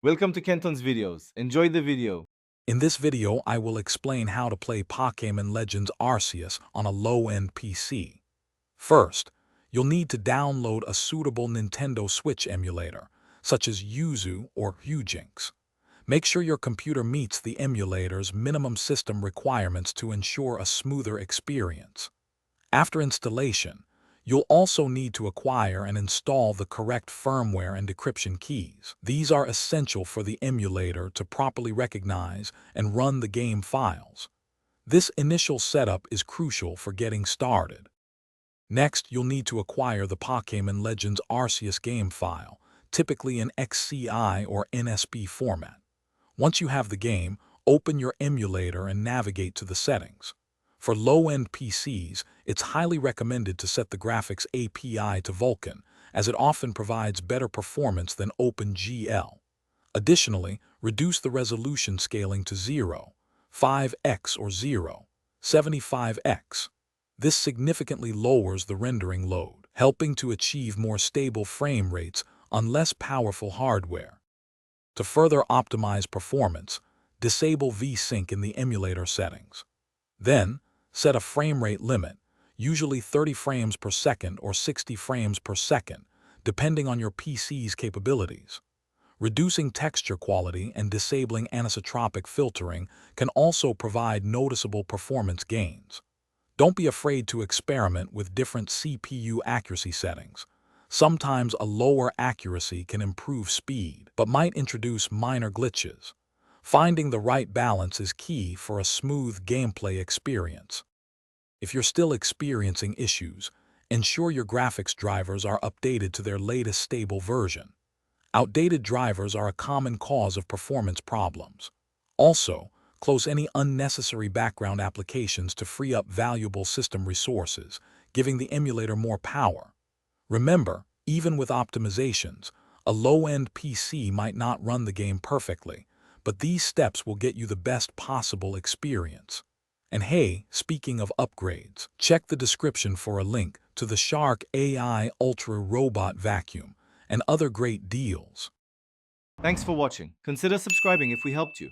Welcome to Kenton's videos. Enjoy the video. In this video, I will explain how to play Pokémon Legends Arceus on a low-end PC. First, you'll need to download a suitable Nintendo Switch emulator, such as Yuzu or Hujinx. Make sure your computer meets the emulator's minimum system requirements to ensure a smoother experience. After installation, you'll also need to acquire and install the correct firmware and decryption keys. These are essential for the emulator to properly recognize and run the game files. This initial setup is crucial for getting started. Next, you'll need to acquire the Pokémon Legends Arceus game file, typically in XCI or NSB format. Once you have the game, open your emulator and navigate to the settings. For low-end PCs, it's highly recommended to set the graphics API to Vulkan, as it often provides better performance than OpenGL. Additionally, reduce the resolution scaling to 0, 5x or 0, 75x. This significantly lowers the rendering load, helping to achieve more stable frame rates on less powerful hardware. To further optimize performance, disable VSync in the emulator settings. Then, set a frame rate limit, usually 30 frames per second or 60 frames per second, depending on your PC's capabilities. Reducing texture quality and disabling anisotropic filtering can also provide noticeable performance gains. Don't be afraid to experiment with different CPU accuracy settings. Sometimes a lower accuracy can improve speed, but might introduce minor glitches. Finding the right balance is key for a smooth gameplay experience. If you're still experiencing issues, ensure your graphics drivers are updated to their latest stable version. Outdated drivers are a common cause of performance problems. Also, close any unnecessary background applications to free up valuable system resources, giving the emulator more power. Remember, even with optimizations, a low-end PC might not run the game perfectly, but these steps will get you the best possible experience. And hey, speaking of upgrades, check the description for a link to the Shark AI Ultra Robot Vacuum and other great deals. Thanks for watching. Consider subscribing if we helped you.